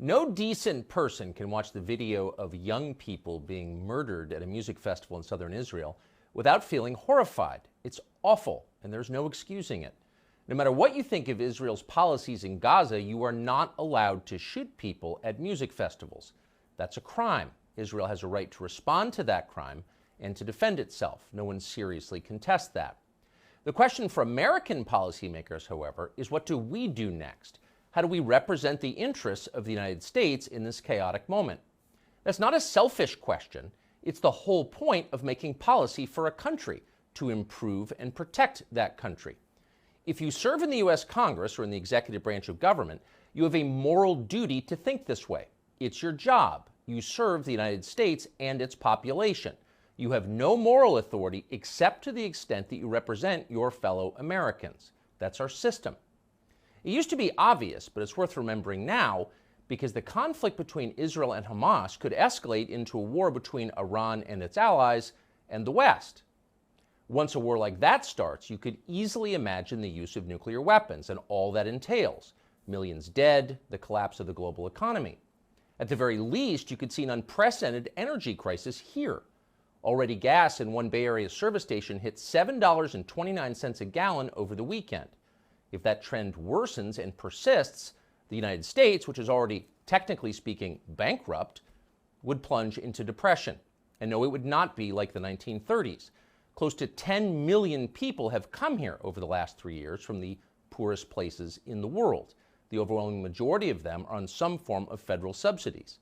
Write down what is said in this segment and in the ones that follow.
No decent person can watch the video of young people being murdered at a music festival in southern Israel without feeling horrified. It's awful, and there's no excusing it. No matter what you think of Israel's policies in Gaza, you are not allowed to shoot people at music festivals. That's a crime. Israel has a right to respond to that crime and to defend itself. No one seriously contests that. The question for American policymakers, however, is what do we do next? How do we represent the interests of the United States in this chaotic moment? That's not a selfish question. It's the whole point of making policy for a country, to improve and protect that country. If you serve in the U.S. Congress or in the executive branch of government, you have a moral duty to think this way. It's your job. You serve the United States and its population. You have no moral authority except to the extent that you represent your fellow Americans. That's our system. It used to be obvious, but it's worth remembering now, because the conflict between Israel and Hamas could escalate into a war between Iran and its allies and the West. Once a war like that starts, you could easily imagine the use of nuclear weapons and all that entails. Millions dead, the collapse of the global economy. At the very least, you could see an unprecedented energy crisis here. Already gas in one Bay Area service station hit $7.29 a gallon over the weekend. If that trend worsens and persists, the United States, which is already, technically speaking, bankrupt, would plunge into depression. And no, it would not be like the 1930s. Close to 10 million people have come here over the last 3 years from the poorest places in the world. The overwhelming majority of them are on some form of federal subsidies.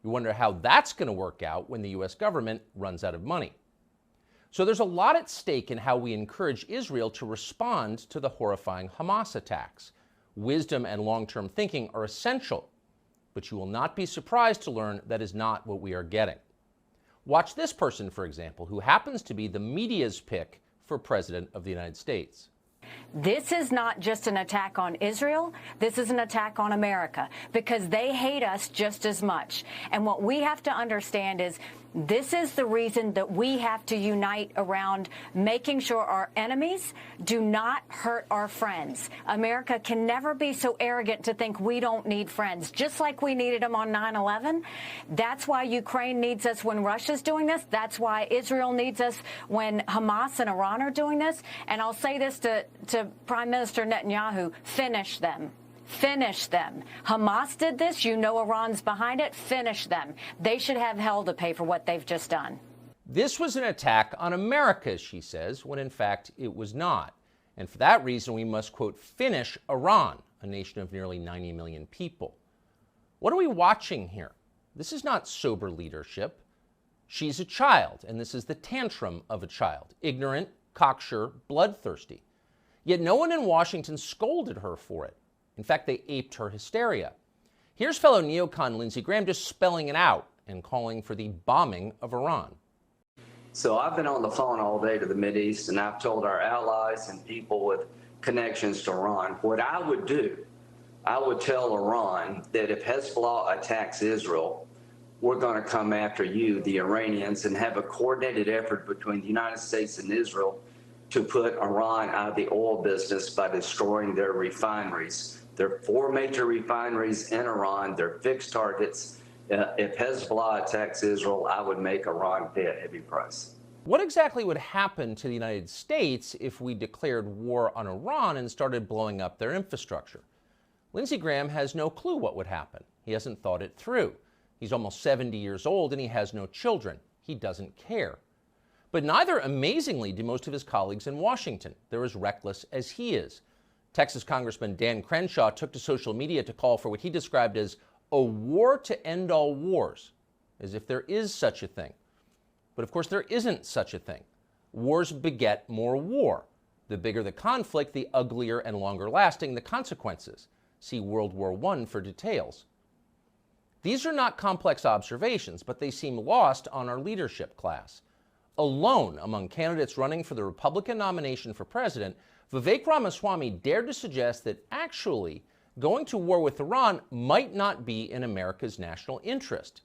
You wonder how that's going to work out when the U.S. government runs out of money. So there's a lot at stake in how we encourage Israel to respond to the horrifying Hamas attacks. Wisdom and long-term thinking are essential, but you will not be surprised to learn that is not what we are getting. Watch this person, for example, who happens to be the media's pick for President of the United States. This is not just an attack on Israel. This is an attack on America because they hate us just as much. And what we have to understand is this is the reason that we have to unite around making sure our enemies do not hurt our friends. America can never be so arrogant to think we don't need friends, just like we needed them on 9/11. That's why Ukraine needs us when Russia's doing this. That's why Israel needs us when Hamas and Iran are doing this. And I'll say this to Prime Minister Netanyahu, finish them. Finish them. Hamas did this. You know Iran's behind it. Finish them. They should have hell to pay for what they've just done. This was an attack on America, she says, when in fact it was not. And for that reason, we must, quote, finish Iran, a nation of nearly 90 million people. What are we watching here? This is not sober leadership. She's a child, and this is the tantrum of a child. Ignorant, cocksure, bloodthirsty. Yet no one in Washington scolded her for it. In fact, they aped her hysteria. Here's fellow neocon Lindsey Graham just spelling it out and calling for the bombing of Iran. So I've been on the phone all day to the Mideast, and I've told our allies and people with connections to Iran, what I would do, I would tell Iran that if Hezbollah attacks Israel, we're going to come after you, the Iranians, and have a coordinated effort between the United States and Israel to put Iran out of the oil business by destroying their refineries. There are 4 major refineries in Iran. They're fixed targets. If Hezbollah attacks Israel, I would make Iran pay a heavy price. What exactly would happen to the United States if we declared war on Iran and started blowing up their infrastructure? Lindsey Graham has no clue what would happen. He hasn't thought it through. He's almost 70 years old and he has no children. He doesn't care. But neither, amazingly, do most of his colleagues in Washington. They're as reckless as he is. Texas Congressman Dan Crenshaw took to social media to call for what he described as a war to end all wars, as if there is such a thing. But of course, there isn't such a thing. Wars beget more war. The bigger the conflict, the uglier and longer lasting the consequences. See World War I for details. These are not complex observations, but they seem lost on our leadership class. Alone among candidates running for the Republican nomination for president, Vivek Ramaswamy dared to suggest that actually going to war with Iran might not be in America's national interest.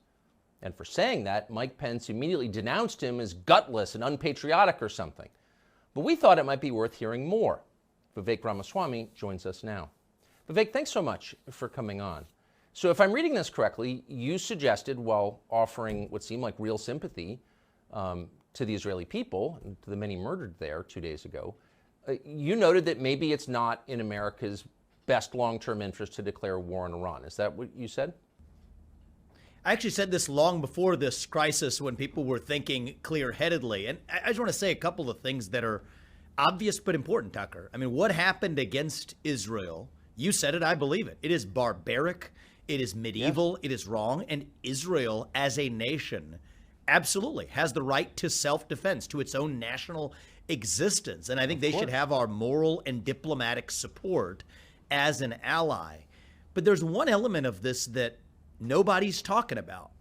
And for saying that, Mike Pence immediately denounced him as gutless and unpatriotic or something. But we thought it might be worth hearing more. Vivek Ramaswamy joins us now. Vivek, thanks so much for coming on. So if I'm reading this correctly, you suggested, while offering what seemed like real sympathy to the Israeli people, and to the many murdered there 2 days ago, you noted that maybe it's not in America's best long-term interest to declare war on Iran. Is that what you said? I actually said this long before this crisis, when people were thinking clear-headedly. And I just want to say a couple of things that are obvious but important, Tucker. I mean, what happened against Israel, you said it, I believe it. It is barbaric, it is medieval, it is wrong. And Israel as a nation absolutely has the right to self-defense, to its own national existence. And I think they should have our moral and diplomatic support as an ally. But there's one element of this that nobody's talking about.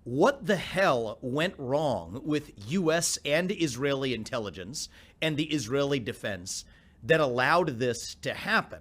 What the hell went wrong with U.S. and Israeli intelligence and the Israeli defense that allowed this to happen?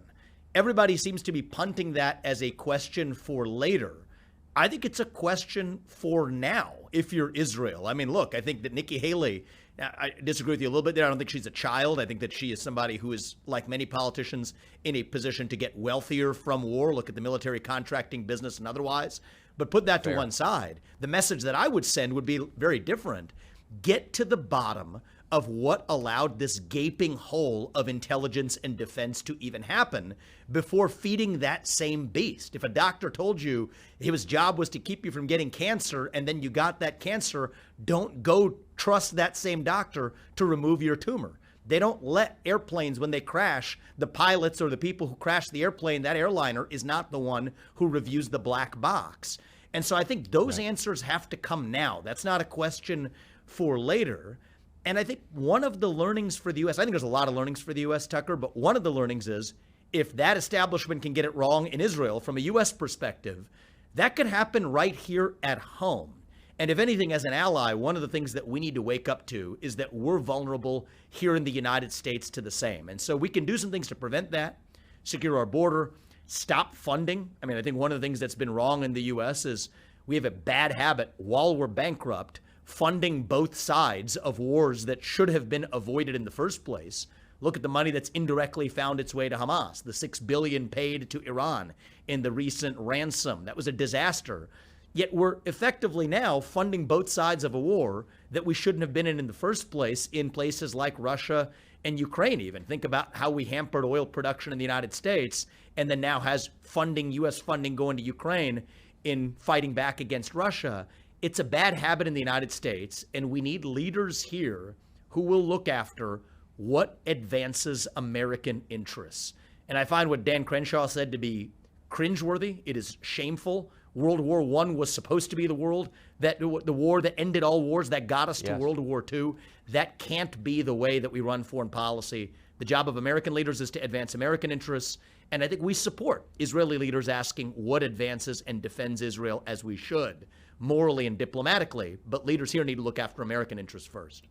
Everybody seems to be punting that as a question for later. I think it's a question for now, if you're Israel. I mean, look, I think that Nikki Haley, I disagree with you a little bit there. I don't think she's a child. I think that she is somebody who is, like many politicians, in a position to get wealthier from war. Look at the military contracting business and otherwise. But put that to one side. The message that I would send would be very different. Get to the bottom of what allowed this gaping hole of intelligence and defense to even happen before feeding that same beast. If a doctor told you his job was to keep you from getting cancer and then you got that cancer, don't go trust that same doctor to remove your tumor. They don't let airplanes, when they crash, the pilots or the people who crash the airplane, that airliner is not the one who reviews the black box. And so I think those answers have to come now. That's not a question for later. And I think one of the learnings for the U.S., I think there's a lot of learnings for the U.S., Tucker, but one of the learnings is if that establishment can get it wrong in Israel from a U.S. perspective, that could happen right here at home. And if anything, as an ally, one of the things that we need to wake up to is that we're vulnerable here in the United States to the same. And so we can do some things to prevent that, secure our border, stop funding. I mean, I think one of the things that's been wrong in the U.S. is we have a bad habit while we're bankrupt funding both sides of wars that should have been avoided in the first place. Look at the money that's indirectly found its way to Hamas, the $6 billion paid to Iran in the recent ransom. That was a disaster. Yet we're effectively now funding both sides of a war that we shouldn't have been in the first place in places like Russia and Ukraine even. Think about how we hampered oil production in the United States and then now has funding, U.S. funding going to Ukraine in fighting back against Russia. It's a bad habit in the United States, and we need leaders here who will look after what advances American interests. And I find what Dan Crenshaw said to be cringeworthy. It is shameful. World War I was supposed to be the war that ended all wars, that got us to World War II. That can't be the way that we run foreign policy. The job of American leaders is to advance American interests. And I think we support Israeli leaders asking what advances and defends Israel as we should, morally and diplomatically. But leaders here need to look after American interests first.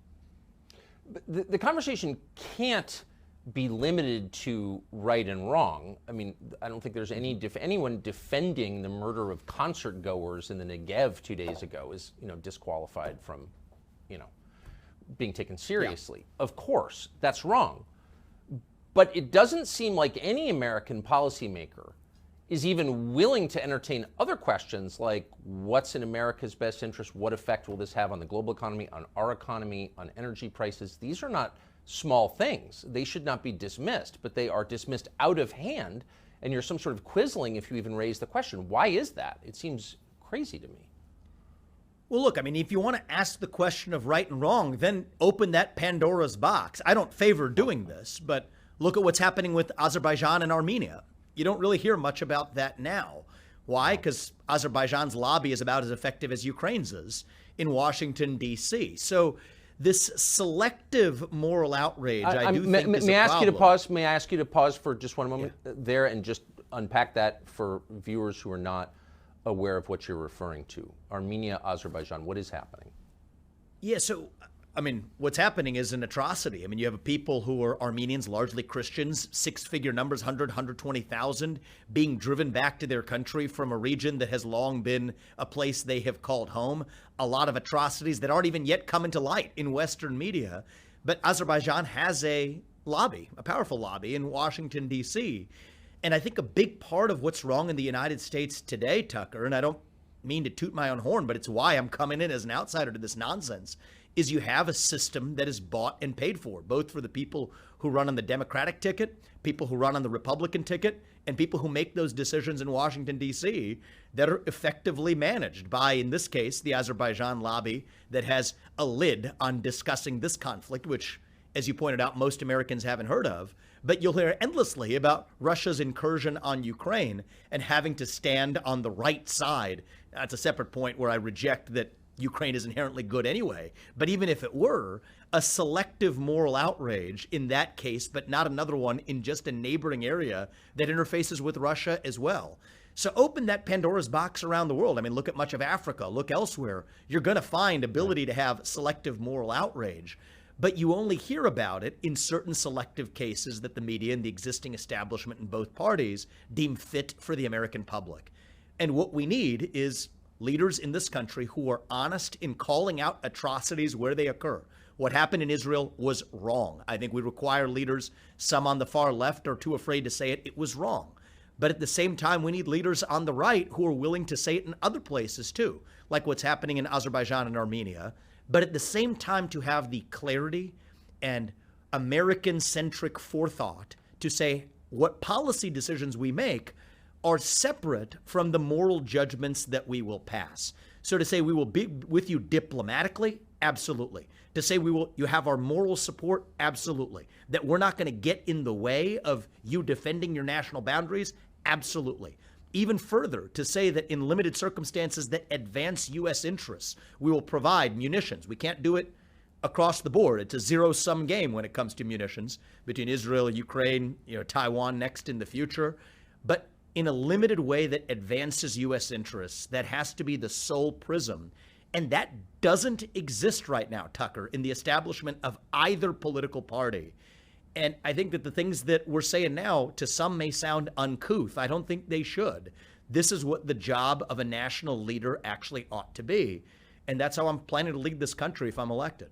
The conversation can't be limited to right and wrong. I mean, I don't think there's anyone defending the murder of concert goers in the Negev 2 days ago is, disqualified from, being taken seriously. Yeah. Of course, that's wrong. But it doesn't seem like any American policymaker is even willing to entertain other questions like what's in America's best interest, what effect will this have on the global economy, on our economy, on energy prices. These are not small things. They should not be dismissed, but they are dismissed out of hand, and you're some sort of quizzling if you even raise the question. Why is that? It seems crazy to me. Well, look, I mean, if you want to ask the question of right and wrong, then open that Pandora's box. I don't favor doing this, but look at what's happening with Azerbaijan and Armenia. You don't really hear much about that now. Why? Because Azerbaijan's lobby is about as effective as Ukraine's is in Washington, D.C. So this selective moral outrage, I do think is a problem. May I ask you to pause for just one moment there and just unpack that for viewers who are not aware of what you're referring to? Armenia, Azerbaijan, what is happening? Yeah, so, I mean, what's happening is an atrocity. I mean, you have people who are Armenians, largely Christians, six-figure numbers, 120,000, being driven back to their country from a region that has long been a place they have called home. A lot of atrocities that aren't even yet coming to light in Western media. But Azerbaijan has a lobby, a powerful lobby in Washington, D.C. And I think a big part of what's wrong in the United States today, Tucker, and I don't mean to toot my own horn, but it's why I'm coming in as an outsider to this nonsense, is you have a system that is bought and paid for, both for the people who run on the Democratic ticket, people who run on the Republican ticket, and people who make those decisions in Washington, D.C., that are effectively managed by, in this case, the Azerbaijan lobby that has a lid on discussing this conflict, which, as you pointed out, most Americans haven't heard of. But you'll hear endlessly about Russia's incursion on Ukraine and having to stand on the right side. That's a separate point where I reject that Ukraine is inherently good anyway. But even if it were, a selective moral outrage in that case, but not another one in just a neighboring area that interfaces with Russia as well. So open that Pandora's box around the world. I mean, look at much of Africa, look elsewhere. You're going to find ability to have selective moral outrage. But you only hear about it in certain selective cases that the media and the existing establishment in both parties deem fit for the American public. And what we need is leaders in this country who are honest in calling out atrocities where they occur. What happened in Israel was wrong. I think we require leaders, some on the far left are too afraid to say it. It was wrong. But at the same time, we need leaders on the right who are willing to say it in other places too, like what's happening in Azerbaijan and Armenia. But at the same time, to have the clarity and American-centric forethought to say what policy decisions we make are separate from the moral judgments that we will pass. So to say we will be with you diplomatically, absolutely. To say you have our moral support, absolutely. That we're not going to get in the way of you defending your national boundaries, absolutely. Even further, to say that in limited circumstances that advance U.S. interests, we will provide munitions. We can't do it across the board. It's a zero-sum game when it comes to munitions between Israel, Ukraine, Taiwan next in the future. But in a limited way that advances U.S. interests, that has to be the sole prism. And that doesn't exist right now, Tucker, in the establishment of either political party. And I think that the things that we're saying now to some may sound uncouth. I don't think they should. This is what the job of a national leader actually ought to be. And that's how I'm planning to lead this country if I'm elected.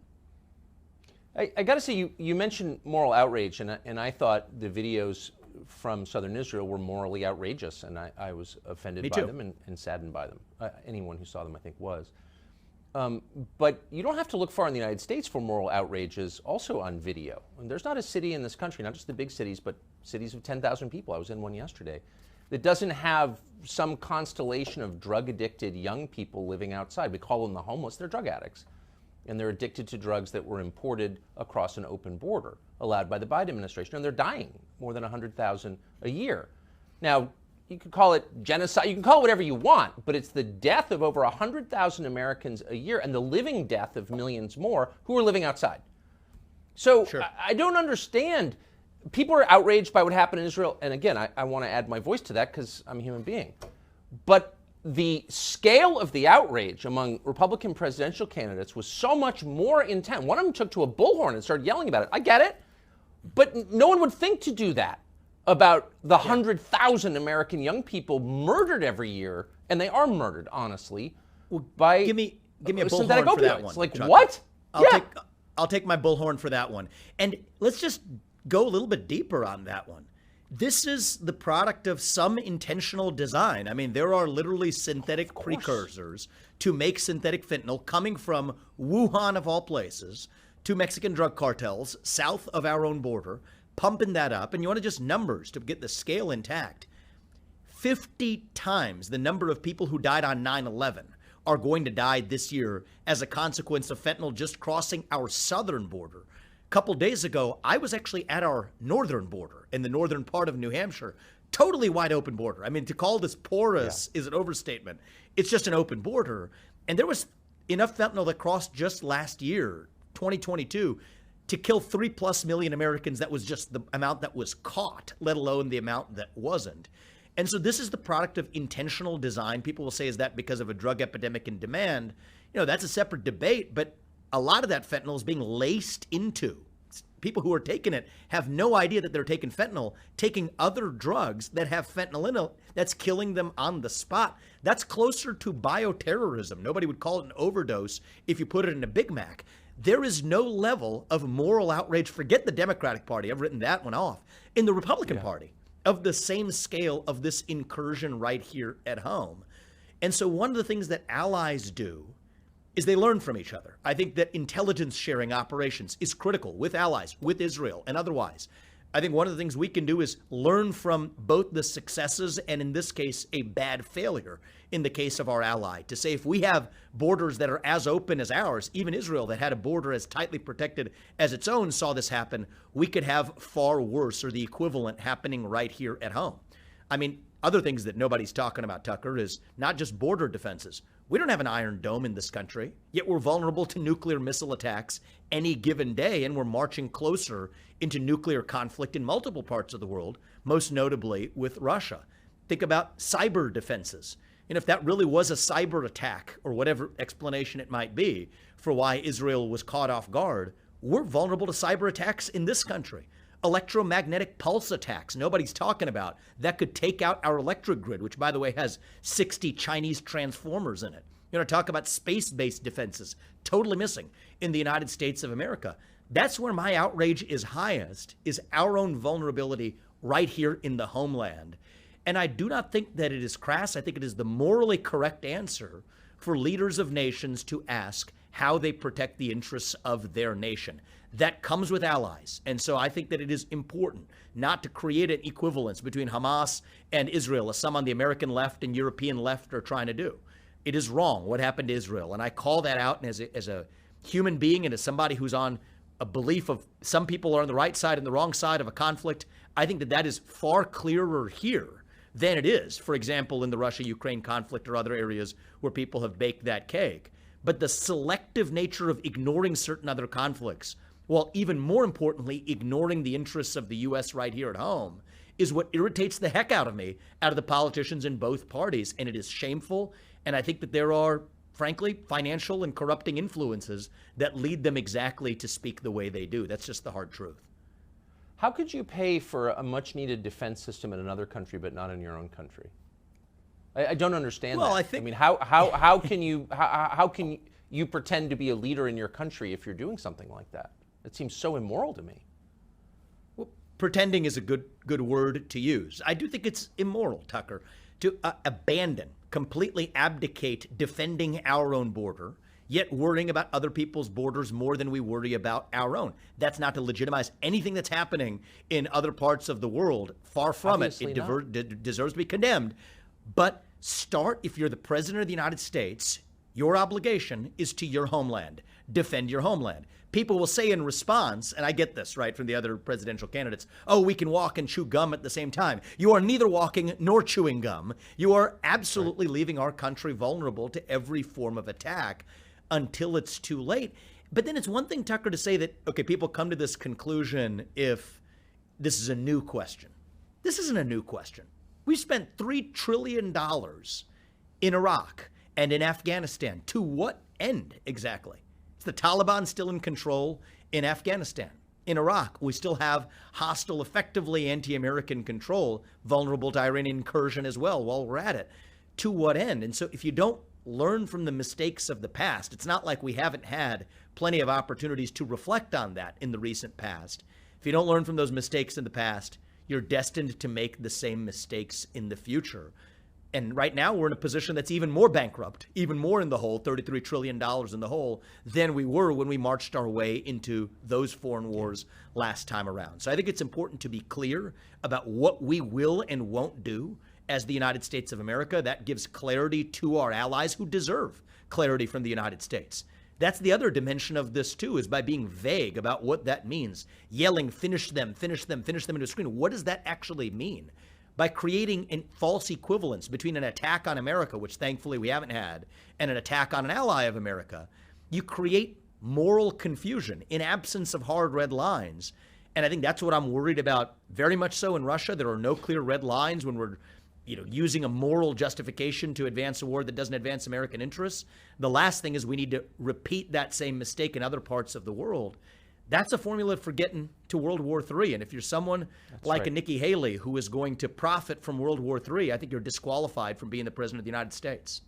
I got to say, you mentioned moral outrage, and I thought the videos from southern Israel were morally outrageous, and I was offended by them and saddened by them. Anyone who saw them, I think, was. But you don't have to look far in the United States for moral outrages also on video. And there's not a city in this country, not just the big cities, but cities of 10,000 people, I was in one yesterday, that doesn't have some constellation of drug-addicted young people living outside. We call them the homeless. They're drug addicts. And they're addicted to drugs that were imported across an open border, allowed by the Biden administration. And they're dying, more than 100,000 a year. Now, you can call it genocide, you can call it whatever you want, but it's the death of over 100,000 Americans a year and the living death of millions more who are living outside. So sure. I don't understand. People are outraged by what happened in Israel. And again, I want to add my voice to that because I'm a human being. But the scale of the outrage among Republican presidential candidates was so much more intense. One of them took to a bullhorn and started yelling about it. I get it. But no one would think to do that about the 100,000 American young people murdered every year, and they are murdered, honestly, by give me a bullhorn opioids. For that one. Like, Chuck. what? I'll take my bullhorn for that one. And let's just go a little bit deeper on that one. This is the product of some intentional design. I mean, there are literally synthetic precursors to make synthetic fentanyl coming from Wuhan, of all places, to Mexican drug cartels south of our own border, pumping that up. And you want to just numbers to get the scale intact. 50 times the number of people who died on 9/11 are going to die this year as a consequence of fentanyl just crossing our southern border. A couple days ago, I was actually at our northern border in the northern part of New Hampshire. Totally wide open border. I mean, to call this porous is an overstatement. It's just an open border. And there was enough fentanyl that crossed just last year, 2022, to kill 3+ million Americans. That was just the amount that was caught, let alone the amount that wasn't. And so this is the product of intentional design. People will say, is that because of a drug epidemic in demand? That's a separate debate, but a lot of that fentanyl is being laced into. People who are taking it have no idea that they're taking fentanyl, taking other drugs that have fentanyl in it that's killing them on the spot. That's closer to bioterrorism. Nobody would call it an overdose if you put it in a Big Mac. There is no level of moral outrage. Forget the Democratic Party. I've written that one off. In the Republican Party, of the same scale of this incursion right here at home. And so one of the things that allies do is they learn from each other. I think that intelligence sharing operations is critical with allies, with Israel and otherwise. I think one of the things we can do is learn from both the successes and, in this case, a bad failure in the case of our ally. To say if we have borders that are as open as ours, even Israel that had a border as tightly protected as its own saw this happen, we could have far worse or the equivalent happening right here at home. I mean, other things that nobody's talking about, Tucker, is not just border defenses. We don't have an Iron Dome in this country, yet we're vulnerable to nuclear missile attacks any given day, and we're marching closer into nuclear conflict in multiple parts of the world, most notably with Russia. Think about cyber defenses. And if that really was a cyber attack, or whatever explanation it might be for why Israel was caught off guard, we're vulnerable to cyber attacks in this country. Electromagnetic pulse attacks, nobody's talking about, that could take out our electric grid, which, by the way, has 60 Chinese transformers in it. You know, talk about space-based defenses, totally missing in the United States of America. That's where my outrage is highest, is our own vulnerability right here in the homeland. And I do not think that it is crass. I think it is the morally correct answer for leaders of nations to ask how they protect the interests of their nation. That comes with allies. And so I think that it is important not to create an equivalence between Hamas and Israel, as some on the American left and European left are trying to do. It is wrong what happened to Israel. And I call that out as a human being and as somebody who's on a belief of some people are on the right side and the wrong side of a conflict. I think that that is far clearer here than it is, for example, in the Russia-Ukraine conflict or other areas where people have baked that cake. But the selective nature of ignoring certain other conflicts, while even more importantly, ignoring the interests of the U.S. right here at home, is what irritates the heck out of me, out of the politicians in both parties. And it is shameful. And I think that there are, frankly, financial and corrupting influences that lead them exactly to speak the way they do. That's just the hard truth. How could you pay for a much-needed defense system in another country but not in your own country? I don't understand that. I mean, how can you pretend to be a leader in your country if you're doing something like that? It seems so immoral to me. Well, pretending is a good word to use. I do think it's immoral, Tucker, to abandon, completely abdicate defending our own border, yet worrying about other people's borders more than we worry about our own. That's not to legitimize anything that's happening in other parts of the world. Far from it. It deserves to be condemned. But start, if you're the president of the United States, your obligation is to your homeland. Defend your homeland. People will say in response, and I get this, right, from the other presidential candidates, oh, we can walk and chew gum at the same time. You are neither walking nor chewing gum. You are absolutely leaving our country vulnerable to every form of attack until it's too late. But then it's one thing, Tucker, to say that, okay, people come to this conclusion if this is a new question. This isn't a new question. We spent $3 trillion in Iraq and in Afghanistan. To what end exactly? Is the Taliban still in control in Afghanistan? In Iraq, we still have hostile, effectively anti-American control, vulnerable to Iranian incursion as well while we're at it. To what end? And so if you don't learn from the mistakes of the past, it's not like we haven't had plenty of opportunities to reflect on that in the recent past. If you don't learn from those mistakes in the past, you're destined to make the same mistakes in the future. And right now we're in a position that's even more bankrupt, even more in the hole, $33 trillion in the hole, than we were when we marched our way into those foreign wars last time around. So I think it's important to be clear about what we will and won't do as the United States of America. That gives clarity to our allies who deserve clarity from the United States. That's the other dimension of this, too, is by being vague about what that means. Yelling, finish them, finish them, finish them into a screen. What does that actually mean? By creating a false equivalence between an attack on America, which thankfully we haven't had, and an attack on an ally of America, you create moral confusion in absence of hard red lines. And I think that's what I'm worried about very much so in Russia. There are no clear red lines when we're using a moral justification to advance a war that doesn't advance American interests. The last thing is we need to repeat that same mistake in other parts of the world. That's a formula for getting to World War III. And if you're someone like a Nikki Haley who is going to profit from World War III, I think you're disqualified from being the president of the United States.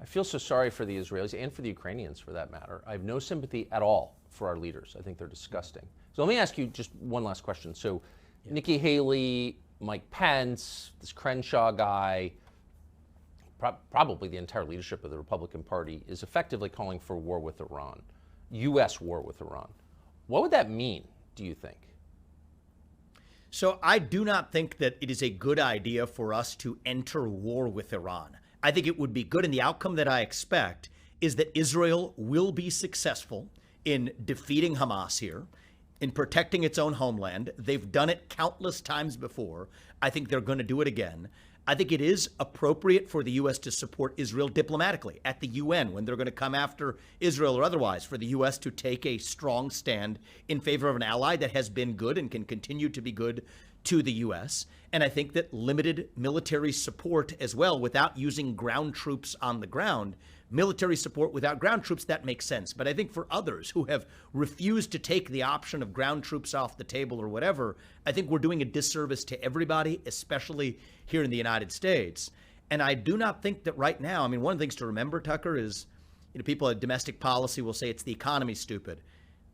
I feel so sorry for the Israelis and for the Ukrainians, for that matter. I have no sympathy at all for our leaders. I think they're disgusting. So let me ask you just one last question. So Nikki Haley, Mike Pence, this Crenshaw guy, probably the entire leadership of the Republican Party is effectively calling for war with Iran, U.S. war with Iran. What would that mean, do you think? So I do not think that it is a good idea for us to enter war with Iran. I think it would be good, and the outcome that I expect is that Israel will be successful in defeating Hamas here, in protecting its own homeland. They've done it countless times before. I think they're going to do it again. I think it is appropriate for the U.S. to support Israel diplomatically at the UN when they're going to come after Israel or otherwise, for the U.S. to take a strong stand in favor of an ally that has been good and can continue to be good to the U.S. And I think that limited military support as well, without using ground troops on the ground, military support without ground troops, that makes sense. But I think for others who have refused to take the option of ground troops off the table or whatever, I think we're doing a disservice to everybody, especially here in the United States. And I do not think that right now, I mean, one of the things to remember, Tucker, is, people at domestic policy will say it's the economy stupid.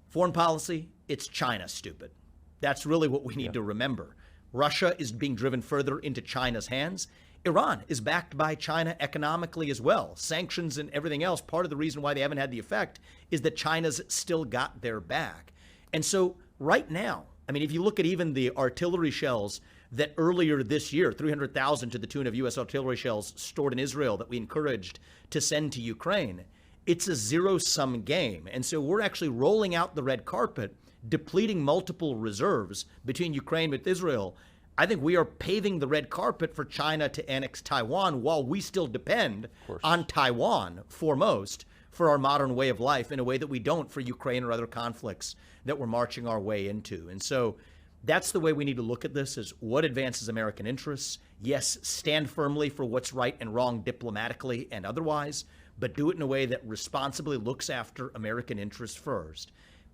Foreign policy, it's China stupid. That's really what we need to remember. Russia is being driven further into China's hands. Iran is backed by China economically as well. Sanctions and everything else, part of the reason why they haven't had the effect is that China's still got their back. And so right now, I mean, if you look at even the artillery shells that earlier this year, 300,000 to the tune of U.S. artillery shells stored in Israel that we encouraged to send to Ukraine, it's a zero-sum game. And so we're actually rolling out the red carpet, depleting multiple reserves between Ukraine and Israel. I think we are paving the red carpet for China to annex Taiwan while we still depend on Taiwan foremost for our modern way of life in a way that we don't for Ukraine or other conflicts that we're marching our way into. And so that's the way we need to look at this, is what advances American interests. Yes, stand firmly for what's right and wrong diplomatically and otherwise, but do it in a way that responsibly looks after American interests first.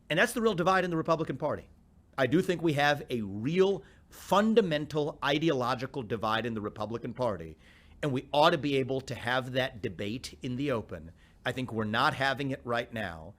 And that's the real divide in the Republican Party. I do think we have a real fundamental ideological divide in the Republican Party, and we ought to be able to have that debate in the open. I think we're not having it right now.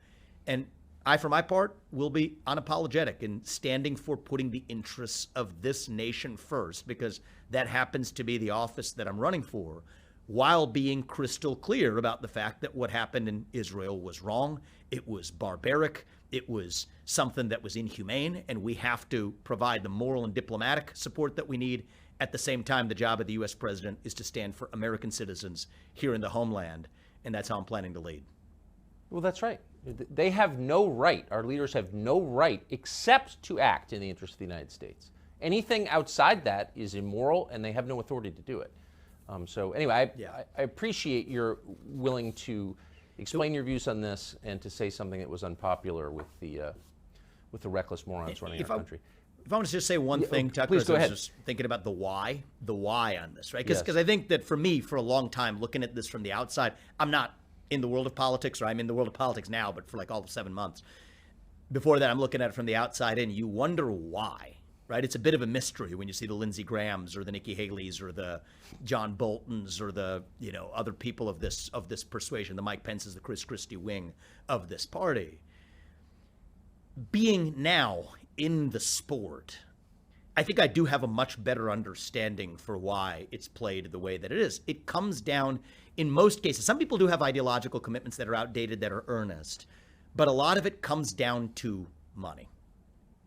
And I, for my part, will be unapologetic in standing for putting the interests of this nation first, because that happens to be the office that I'm running for, while being crystal clear about the fact that what happened in Israel was wrong. It was barbaric. It was something that was inhumane, and we have to provide the moral and diplomatic support that we need. At the same time, the job of the U.S. president is to stand for American citizens here in the homeland, and that's how I'm planning to lead. Well, that's right. They have no right, our leaders have no right, except to act in the interest of the United States. Anything outside that is immoral, and they have no authority to do it. So anyway, I appreciate your willing to explain your views on this and to say something that was unpopular with the reckless morons running our country. If I want to just say one thing, Tucker, please go ahead. I was just thinking about the why on this, right? Because I think that for me, for a long time, looking at this from the outside, I'm not in the world of politics, or I'm in the world of politics now, but for like all of 7 months. Before that, I'm looking at it from the outside in. You wonder why, right? It's a bit of a mystery when you see the Lindsey Grahams or the Nikki Haleys or the John Boltons or the other people of this persuasion, the Mike Pences, the Chris Christie wing of this party. Being now in the sport, I think I do have a much better understanding for why it's played the way that it is. It comes down, in most cases, some people do have ideological commitments that are outdated, that are earnest, but a lot of it comes down to money.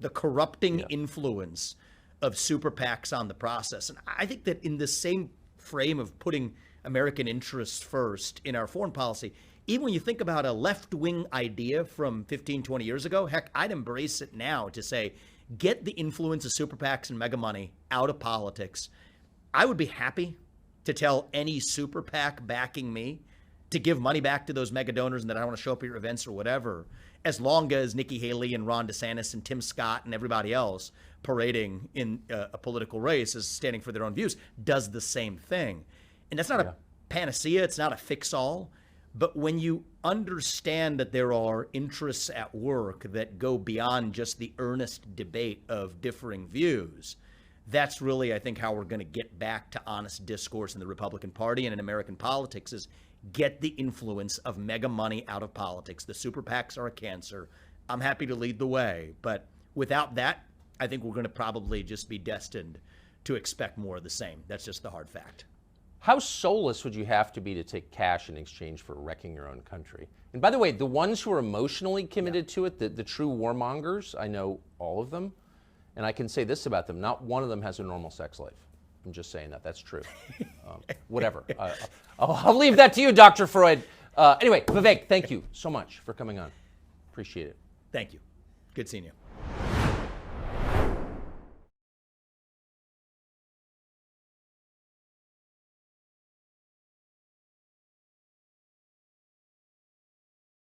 The corrupting influence of super PACs on the process. And I think that in the same frame of putting American interests first in our foreign policy, even when you think about a left-wing idea from 15, 20 years ago, heck, I'd embrace it now to say, get the influence of super PACs and mega money out of politics. I would be happy to tell any super PAC backing me to give money back to those mega donors and that I want to show up at your events or whatever, as long as Nikki Haley and Ron DeSantis and Tim Scott and everybody else parading in a political race as standing for their own views does the same thing. And that's not a panacea. It's not a fix-all. But when you understand that there are interests at work that go beyond just the earnest debate of differing views, that's really, I think, how we're going to get back to honest discourse in the Republican Party and in American politics, is get the influence of mega money out of politics. The super PACs are a cancer. I'm happy to lead the way. But without that, I think we're going to probably just be destined to expect more of the same. That's just the hard fact. How soulless would you have to be to take cash in exchange for wrecking your own country? And by the way, the ones who are emotionally committed to it, the true warmongers, I know all of them. And I can say this about them, not one of them has a normal sex life. I'm just saying that. That's true. Whatever. I'll leave that to you, Dr. Freud. Anyway, Vivek, thank you so much for coming on. Appreciate it. Thank you. Good seeing you.